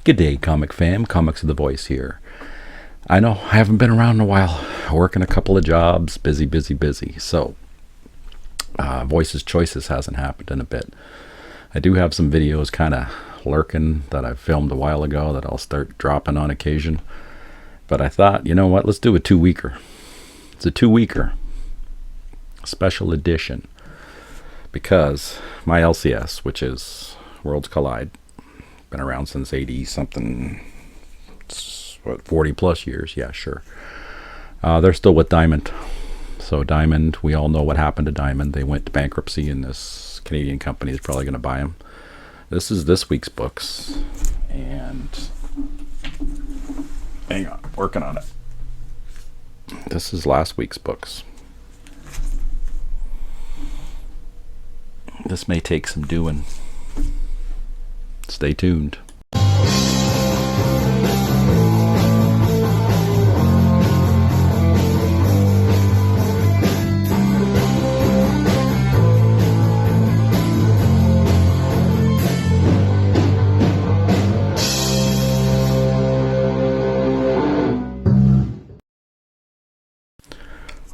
Good day, comic fam. Comics of the Voice here. I know I haven't been around in a while, working a couple of jobs, busy. So, Voices Choices hasn't happened in a bit. I do have some videos kind of lurking that I filmed a while ago that I'll start dropping on occasion. But I thought, you know what, let's do a 2-weeker. It's a 2-weeker special edition because my LCS, which is Worlds Collide, been around since 80 something, what, 40 plus years. Yeah, sure. They're still with Diamond. So Diamond, we all know what happened to Diamond. They went to bankruptcy and this Canadian company is probably going to buy them. This is this week's books. And hang on, working on it. This is last week's books. This may take some doing. Stay tuned.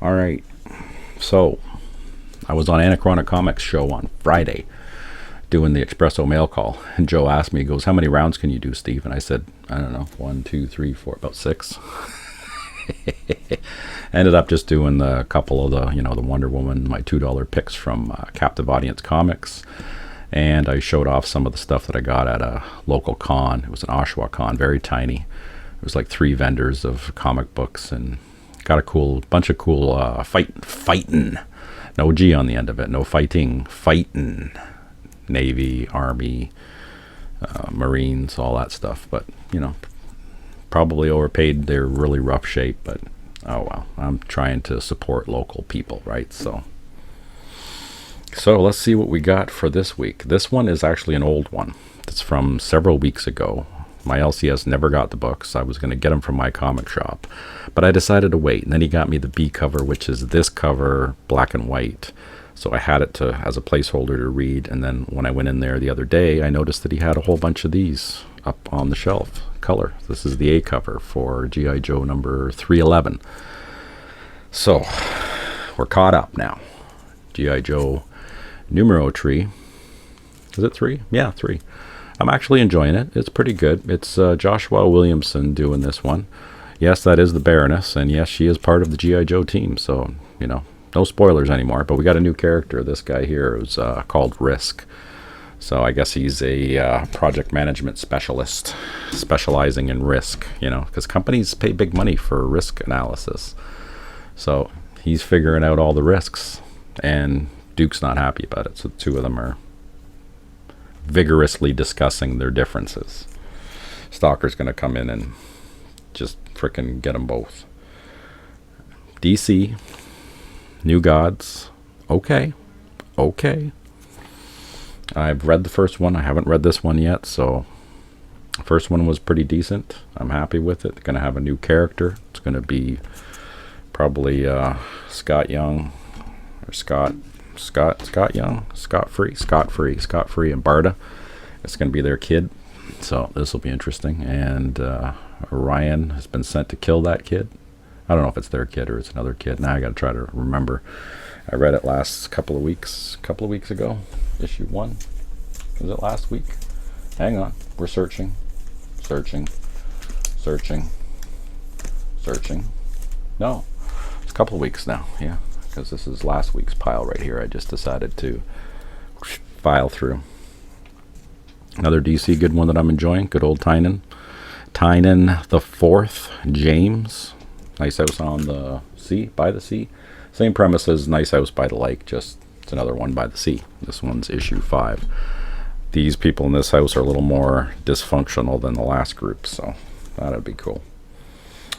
All right, so I was on Anachronic Comics show on Friday doing the espresso mail call, and Joe asked me, he goes, how many rounds can you do, Steve? And I said, I don't know, 1, 2, 3, 4, about 6. Ended up just doing a couple of the, the Wonder Woman, my $2 picks from Captive Audience Comics, and I showed off some of the stuff that I got at a local con. It was an Oshawa con, very tiny. It was like 3 vendors of comic books, and got a bunch of cool fighting. No G on the end of it. No fighting. Navy, Army, Marines, all that stuff. But, probably overpaid. They're really rough shape. But, oh well. I'm trying to support local people, right? So let's see what we got for this week. This one is actually an old one. It's from several weeks ago. My LCS never got the books. I was going to get them from my comic shop. But I decided to wait. And then he got me the B cover, which is this cover, black and white. So I had it as a placeholder to read. And then when I went in there the other day, I noticed that he had a whole bunch of these up on the shelf. Color. This is the A cover for G.I. Joe number 311. So we're caught up now. G.I. Joe numero 3. Is it 3? Yeah, 3. I'm actually enjoying it. It's pretty good. It's Joshua Williamson doing this one. Yes, that is the Baroness, and yes, she is part of the G.I. Joe team, so, no spoilers anymore, but we got a new character, this guy here, who's called Risk. So I guess he's a project management specialist, specializing in risk, because companies pay big money for risk analysis. So he's figuring out all the risks, and Duke's not happy about it, so the two of them are vigorously discussing their differences. Stalker's going to come in and just frickin' get them both. DC, New Gods, okay. I've read the first one. I haven't read this one yet, so the first one was pretty decent. I'm happy with it. They're going to have a new character. It's going to be probably Scott Young, or Scott Young, Scott Free, and Barda. It's going to be their kid, so this will be interesting. And Orion has been sent to kill that kid. I don't know if it's their kid or it's another kid. Now I got to try to remember. I read it last couple of weeks ago. Issue 1. Was it last week? Hang on, we're searching. No, it's a couple of weeks now. Yeah. Because this is last week's pile right here. I just decided to file through. Another DC good one that I'm enjoying. Good old Tynan the Fourth, James. Nice House on the Sea, by the Sea. Same premise as Nice House by the Lake, just it's another one by the sea. This one's issue 5. These people in this house are a little more dysfunctional than the last group, so that'd be cool.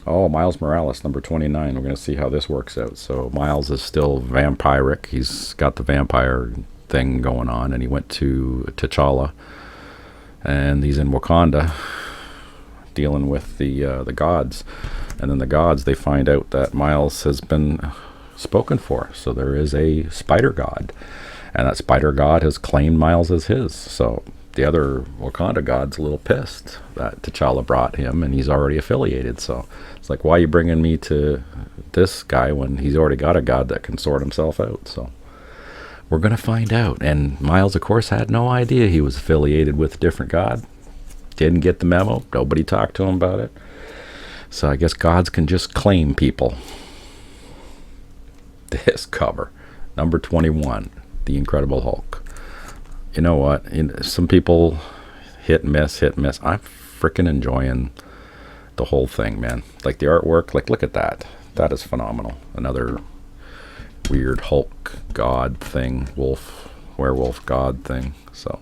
Oh, Miles Morales, number 29. We're going to see how this works out. So Miles is still vampiric. He's got the vampire thing going on, and he went to T'Challa, and he's in Wakanda dealing with the gods. And then the gods, they find out that Miles has been spoken for. So there is a spider god, and that spider god has claimed Miles as his. So the other Wakanda god's a little pissed that T'Challa brought him, and he's already affiliated. So it's like, why are you bringing me to this guy when he's already got a god that can sort himself out? So we're going to find out. And Miles, of course, had no idea he was affiliated with a different god. Didn't get the memo. Nobody talked to him about it. So I guess gods can just claim people. This cover, number 21, The Incredible Hulk. You know what? Some people hit and miss. I'm freaking enjoying the whole thing, man. Like the artwork, like look at that. That is phenomenal. Another weird Hulk god thing, werewolf god thing. So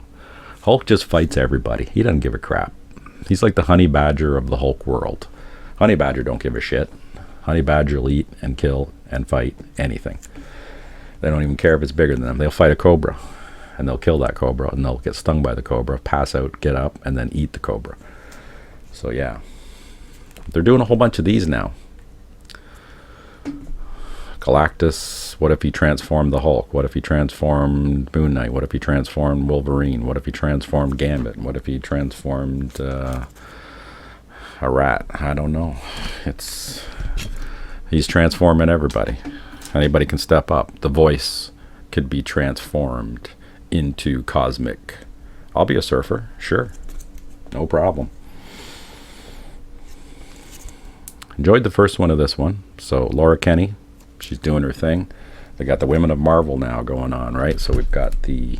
Hulk just fights everybody. He doesn't give a crap. He's like the honey badger of the Hulk world. Honey badger don't give a shit. Honey badger will eat and kill and fight anything. They don't even care if it's bigger than them. They'll fight a cobra, and they'll kill that cobra, and they'll get stung by the cobra, pass out, get up, and then eat the cobra. So yeah, they're doing a whole bunch of these now. Galactus, what if he transformed the Hulk? What if he transformed Moon Knight? What if he transformed Wolverine? What if he transformed Gambit? What if he transformed a rat? I don't know. He's transforming everybody. Anybody can step up. The voice could be transformed into cosmic. I'll be a surfer, sure. No problem. Enjoyed the first one of this one. So Laura Kinney, she's doing her thing. They got the Women of Marvel now going on, right? So we've got the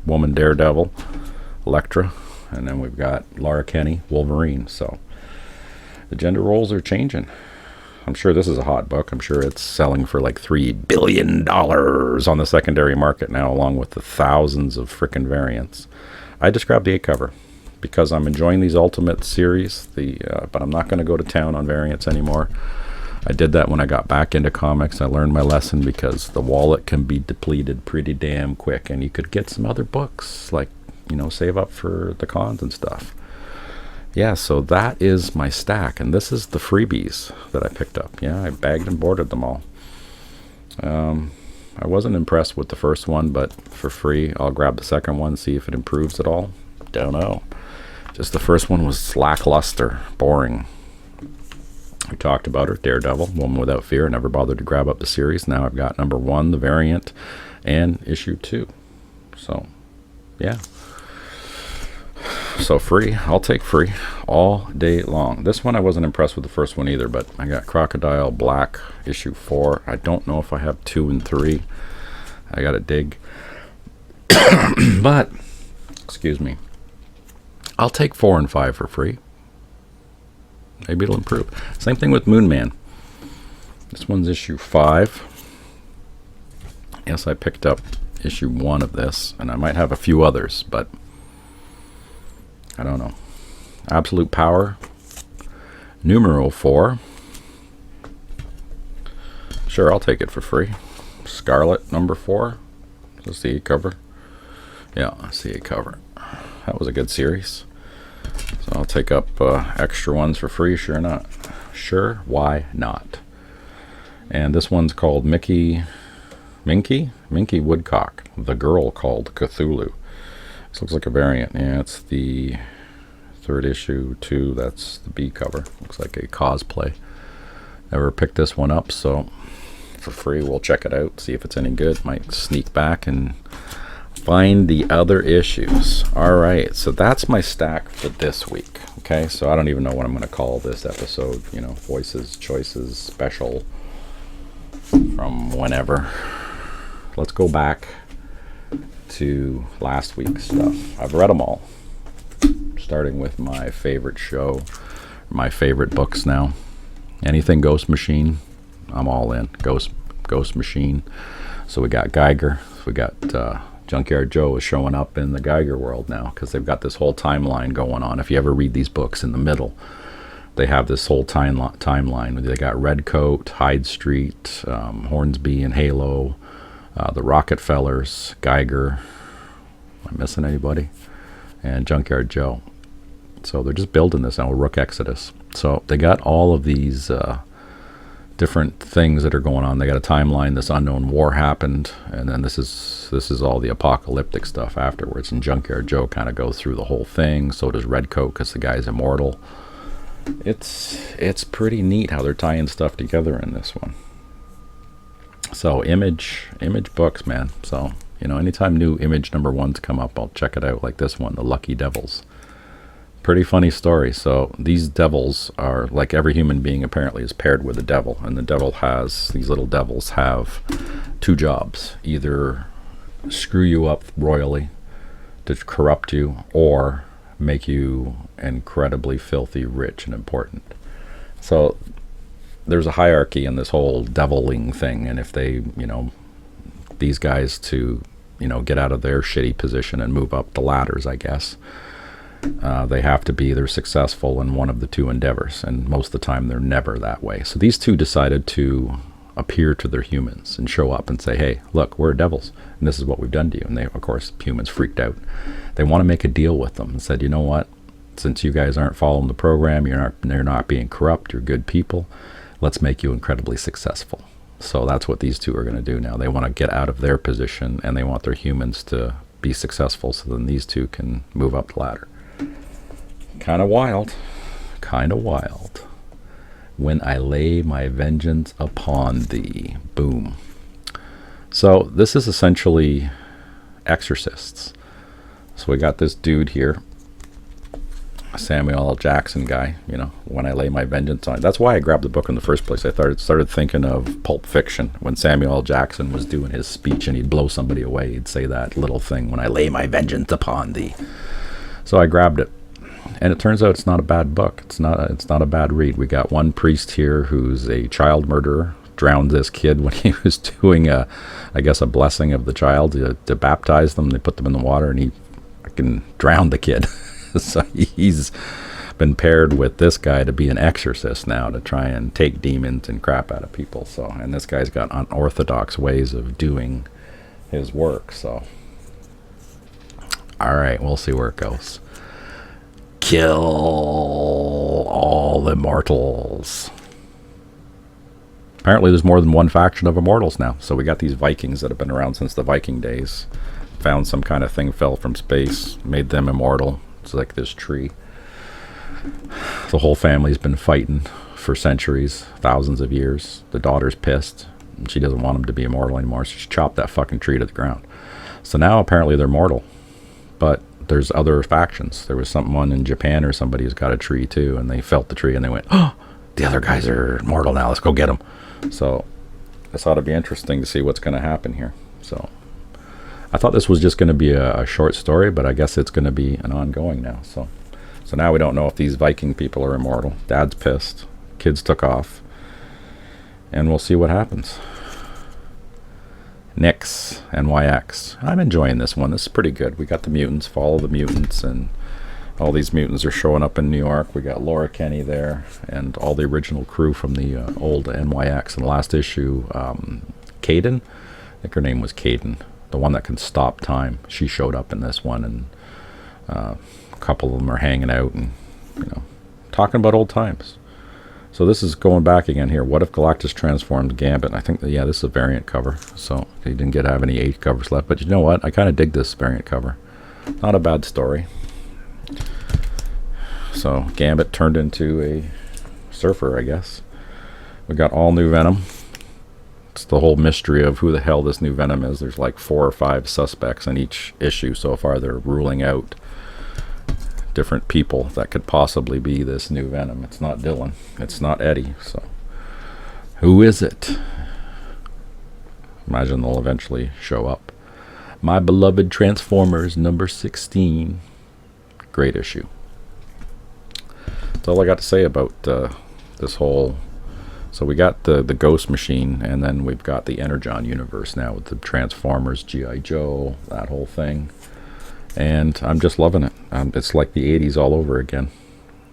woman Daredevil, Elektra, and then we've got Laura Kinney, Wolverine. So the gender roles are changing. I'm sure this is a hot book. I'm sure it's selling for like $3 billion on the secondary market now, along with the thousands of frickin' variants. I just grabbed the 8 cover because I'm enjoying these Ultimate series, but I'm not going to go to town on variants anymore. I did that when I got back into comics. I learned my lesson because the wallet can be depleted pretty damn quick, and you could get some other books, like, save up for the cons and stuff. Yeah, so that is my stack, and this is the freebies that I picked up. Yeah, I bagged and boarded them all. I wasn't impressed with the first one, but for free, I'll grab the second one, see if it improves at all. Don't know. Just the first one was lackluster, boring. We talked about her, Daredevil, Woman Without Fear. Never bothered to grab up the series. Now I've got number 1, the variant, and issue 2. So, yeah. So free, I'll take free all day long. This one I wasn't impressed with the first one either, but I got Crocodile Black issue 4. I don't know if I have 2 and 3. I gotta dig. But, excuse me, I'll take 4 and 5 for free. Maybe it'll improve. Same thing with Moon Man. This one's issue 5. Yes, I picked up issue 1 of this, and I might have a few others, but I don't know. Absolute Power, numero 4. Sure, I'll take it for free. Scarlet, number 4. Let's see a cover. Yeah, I see a cover. That was a good series. So I'll take up extra ones for free. Sure not. Sure, why not? And this one's called Minky Woodcock, The Girl Called Cthulhu. This looks like a variant. Yeah, it's the 3rd issue 2. That's the B cover. Looks like a cosplay. Never picked this one up, so for free we'll check it out, see if it's any good. Might sneak back and find the other issues. Alright, so that's my stack for this week. Okay, so I don't even know what I'm going to call this episode. Voices, Choices, Special from whenever. Let's go back to last week's stuff. I've read them all, starting with my favorite show, my favorite books now. Anything Ghost Machine, I'm all in. Ghost Machine. So we got Geiger. We got Junkyard Joe is showing up in the Geiger world now because they've got this whole timeline going on. If you ever read these books in the middle, they have this whole timeline. They got Redcoat, Hyde Street, Hornsby and Halo, the Rockefellers, Geiger. Am I missing anybody? And Junkyard Joe. So they're just building this now, Rook Exodus. So they got all of these different things that are going on. They got a timeline. This unknown war happened, and then this is all the apocalyptic stuff afterwards. And Junkyard Joe kind of goes through the whole thing. So does Redcoat, because the guy's immortal. It's pretty neat how they're tying stuff together in this one. So Image books, man. So, you know, anytime new Image #1s come up, I'll check it out. Like this one, The Lucky Devils. Pretty funny story. So these devils are, like every human being apparently is paired with a devil, and these little devils have two jobs: either screw you up royally, to corrupt you, or make you incredibly filthy rich and important. So there's a hierarchy in this whole deviling thing, and if they, you know, these guys to, you know, get out of their shitty position and move up the ladders, I guess, they have to be either successful in one of the two endeavors, and most of the time they're never that way. So these two decided to appear to their humans and show up and say, hey, look, we're devils, and this is what we've done to you. And they, of course, humans freaked out. They want to make a deal with them and said, you know what, since you guys aren't following the program, you're not being corrupt, you're good people, let's make you incredibly successful. So that's what these two are going to do now. They want to get out of their position, and they want their humans to be successful, so then these two can move up the ladder. Kind of wild. When I lay my vengeance upon thee. Boom. So this is essentially exorcists. So we got this dude here, Samuel L. Jackson guy, you know, when I lay my vengeance on. That's why I grabbed the book in the first place. I started thinking of Pulp Fiction, when Samuel L. Jackson was doing his speech and he'd blow somebody away. He'd say that little thing, when I lay my vengeance upon thee. So I grabbed it. And it turns out it's not a bad book. It's not a bad read. We got one priest here who's a child murderer, drowned this kid when he was doing a blessing of the child to baptize them. They put them in the water, and he fucking drowned the kid. So he's been paired with this guy to be an exorcist now, to try and take demons and crap out of people. So, and this guy's got unorthodox ways of doing his work. So, all right, we'll see where it goes. Kill all immortals. Apparently there's more than one faction of immortals now. So we got these Vikings that have been around since the Viking days. Found some kind of thing, fell from space, made them immortal. It's like this tree. The whole family's been fighting for centuries, thousands of years. The daughter's pissed, and she doesn't want them to be immortal anymore, so she chopped that fucking tree to the ground. So now apparently they're mortal. But there's other factions. There was someone in Japan or somebody who's got a tree too, and they felt the tree and they went, oh, the other guys are mortal now, let's go get them. So this ought to be interesting to see what's going to happen here. So I thought this was just going to be a short story, but I guess it's going to be an ongoing now. So now we don't know if these Viking people are immortal. Dad's pissed, kids took off, and we'll see what happens. Nyx, NYX. I'm enjoying this one. This is pretty good. We got the mutants, follow the mutants, and all these mutants are showing up in New York. We got Laura Kenny there, and all the original crew from the old NYX. In the last issue, Caden, I think her name was Caden, the one that can stop time. She showed up in this one, and a couple of them are hanging out and, you know, talking about old times. So this is going back again here. What if Galactus transformed Gambit? I think that, yeah, this is a variant cover. So he didn't have any 8 covers left. But you know what? I kind of dig this variant cover. Not a bad story. So Gambit turned into a surfer, I guess. We got all new Venom. It's the whole mystery of who the hell this new Venom is. There's like 4 or 5 suspects in each issue so far. They're ruling out different people that could possibly be this new Venom. It's not Dylan. It's not Eddie. So who is it? Imagine they'll eventually show up. My Beloved Transformers number 16. Great issue. That's all I got to say about this whole. So we got the Ghost Machine, and then we've got the Energon universe now with the Transformers, G.I. Joe, that whole thing. And I'm just loving it. It's like the 80s all over again.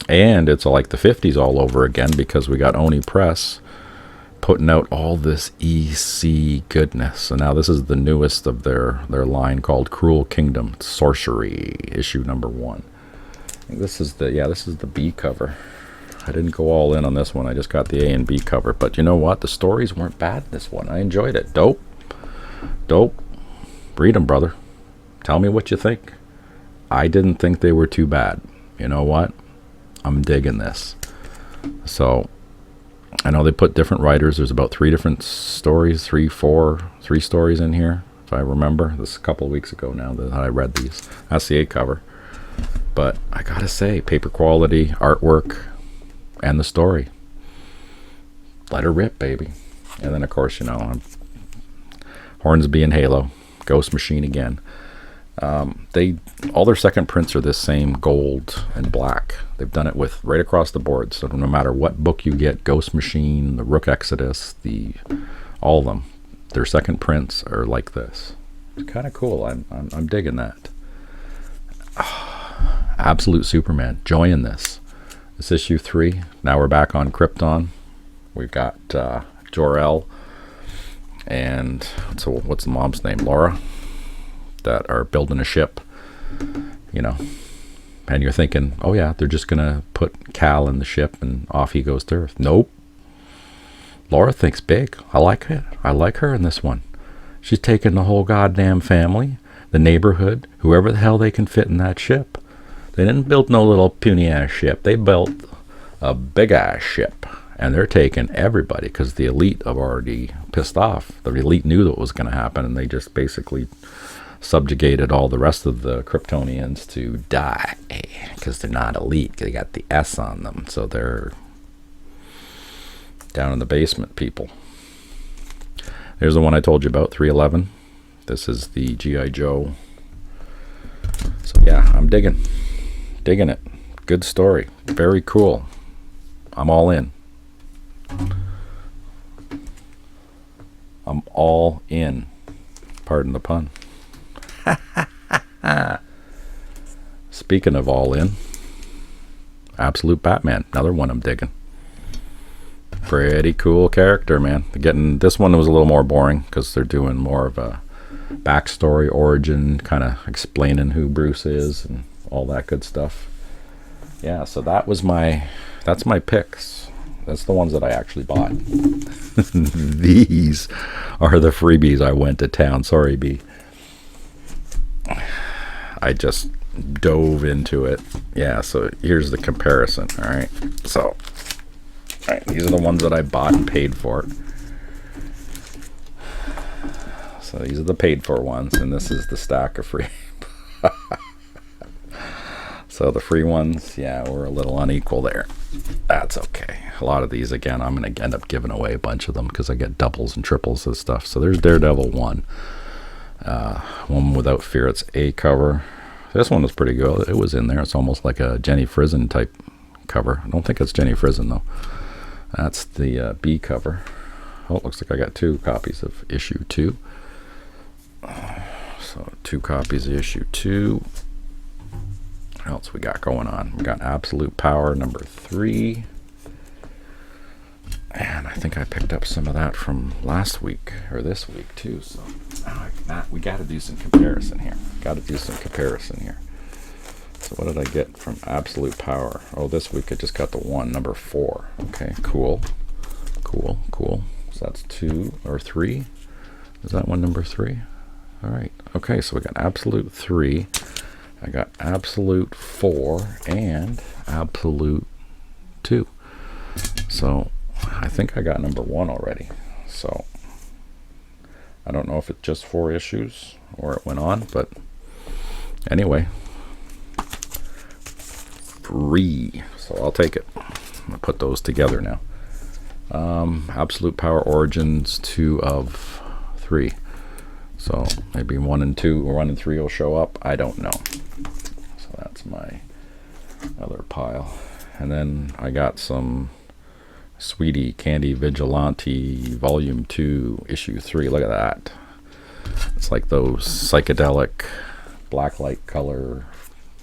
And it's like the 50s all over again, because we got Oni Press putting out all this EC goodness. So now this is the newest of their line called Cruel Kingdom Sorcery, issue number 1. This is the B cover I didn't go all in on this one. I just got the A and B cover. But you know what? The stories weren't bad in this one. I enjoyed it. Dope. Dope. Read them, brother. Tell me what you think. I didn't think they were too bad. You know what? I'm digging this. So I know they put different writers. There's about 3 different stories, 3 stories in here, if I remember. This is a couple of weeks ago now that I read these. That's the A cover. But I gotta say, paper quality, artwork, and the story. Let her rip, baby. And then, of course, you know, Hornsby and Halo, Ghost Machine again. All their second prints are this same gold and black. They've done it with right across the board. So no matter what book you get, Ghost Machine, the Rook Exodus, all of them, their second prints are like this. It's kind of cool. I'm digging that. Absolute Superman, joying this. This issue 3. Now we're back on Krypton. We've got Jor-El and what's the mom's name? Laura, that are building a ship, you know. And you're thinking, oh yeah, they're just gonna put Cal in the ship and off he goes to Earth. Nope. Laura thinks big. I like it. I like her in this one. She's taking the whole goddamn family, the neighborhood, whoever the hell they can fit in that ship. They didn't build no little puny ass ship. They built a big ass ship, and they're taking everybody because the elite have already pissed off. The elite knew that was going to happen, and they just basically subjugated all the rest of the Kryptonians to die because they're not elite. They got the S on them, so they're down in the basement people. There's the one I told you about, 311. This is the G.I. Joe. So yeah, I'm digging it. Good story. Very cool. I'm all in. I'm all in. Pardon the pun. Speaking of all in, Absolute Batman. Another one I'm digging. Pretty cool character, man. This one was a little more boring because they're doing more of a backstory, origin, kind of explaining who Bruce is and all that good stuff. Yeah, so that's my picks. That's the ones that I actually bought. These are the freebies I went to town. Sorry, B. I just dove into it. Yeah, so here's the comparison. All right. So, all right, these are the ones that I bought and paid for. So these are the paid for ones, and this is the stack of free. So the free ones, yeah, we're a little unequal there. That's okay. A lot of these, again, I'm going to end up giving away a bunch of them because I get doubles and triples and stuff. So there's Daredevil 1. One Without Fear, it's A cover. This one was pretty good. It was in there. It's almost like a Jenny Frison type cover. I don't think it's Jenny Frison, though. That's the B cover. Oh, it looks like I got 2 copies of issue 2. So 2 copies of issue 2. What else we got going on? We got Absolute Power number 3. And I think I picked up some of that from last week or this week too. So we got to do some comparison here. So what did I get from Absolute Power? Oh, this week I just got the one, number 4. Okay, cool. So that's 2 or 3. Is that one number 3? All right. Okay, so we got Absolute 3. I got Absolute 4 and Absolute 2. So I think I got number 1 already. So I don't know if it's just 4 issues or it went on, but anyway, free. So I'll take it. I'm gonna put those together now. Absolute Power Origins 2 of 3. So maybe 1 and 2 or 1 and 3 will show up. I don't know. So that's my other pile. And then I got some Sweetie Candy Vigilante Volume 2 Issue 3. Look at that. It's like those psychedelic blacklight color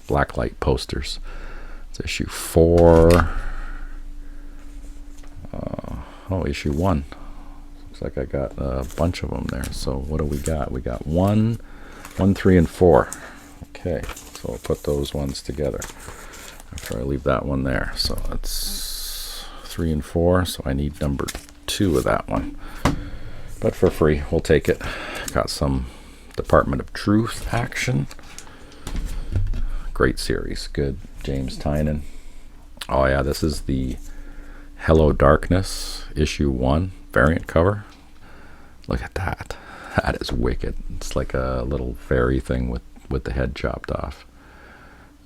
blacklight posters. It's issue 4. Issue 1. Looks like I got a bunch of them there. So what do we got? We got 1, 3, and 4. Okay, so I'll put those ones together after I leave that one there. So let's 3 and 4, so I need number 2 of that one. But for free, we'll take it. Got some Department of Truth action. Great series. Good. James Tynan. Oh yeah, this is the Hello Darkness issue 1 variant cover. Look at that. That is wicked. It's like a little fairy thing with the head chopped off.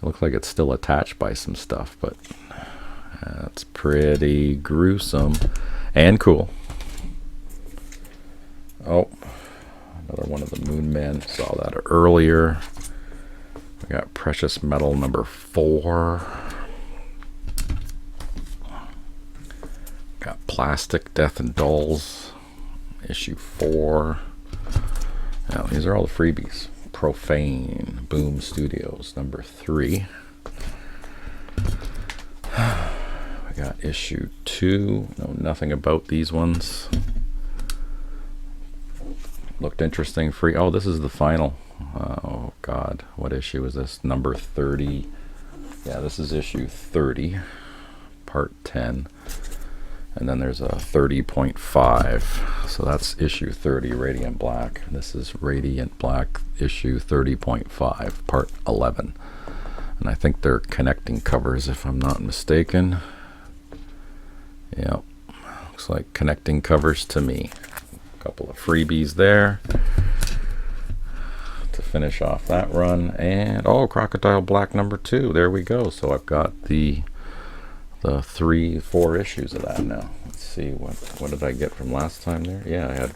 It looks like it's still attached by some stuff, but that's pretty gruesome and cool. Oh, another one of the Moon Men. Saw that earlier. We got Precious Metal number 4. Got Plastic Death and Dolls issue 4. Now these are all the freebies. Profane Boom Studios number 3. We got issue 2. Know nothing about these ones. Looked interesting. Free. Oh, this is the final. Oh God, what issue is this? Number 30. Yeah, this is issue 30, part 10. And then there's a 30.5. So that's issue 30, Radiant Black. This is Radiant Black issue 30.5, part 11. And I think they're connecting covers, if I'm not mistaken. Yep, looks like connecting covers to me. A couple of freebies there to finish off that run. And oh, Crocodile Black number 2. There we go. So I've got the 4 issues of that now. Let's see, what did I get from last time there? Yeah, I had,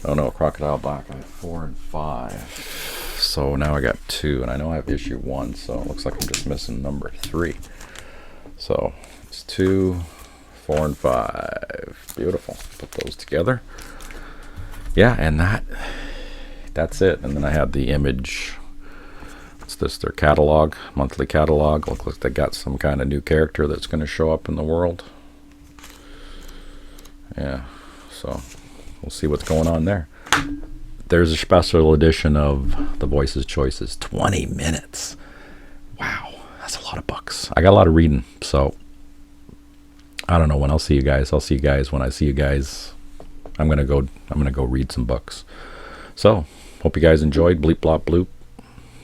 oh no, Crocodile Black. I had 4 and 5. So now I got 2, and I know I have issue 1, so it looks like I'm just missing number 3. So it's 2, 4, and 5. Beautiful. Put those together. Yeah, and that's it. And then I had the Image. What's this? Their catalog, monthly catalog. Looks like they got some kind of new character that's going to show up in the world. Yeah, so we'll see what's going on there. There's a special edition of The Voices Choices, 20 minutes. Wow, that's a lot of books. I got a lot of reading, so I don't know when I'll see you guys. I'll see you guys when I see you guys. I'm gonna go read some books. So hope you guys enjoyed Bleep Blop Bloop.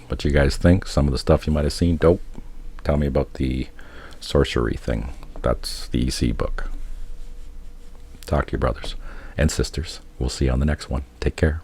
What you guys think? Some of the stuff you might have seen, dope. Tell me about the sorcery thing. That's the EC book. Talk to your brothers and sisters. We'll see you on the next one. Take care.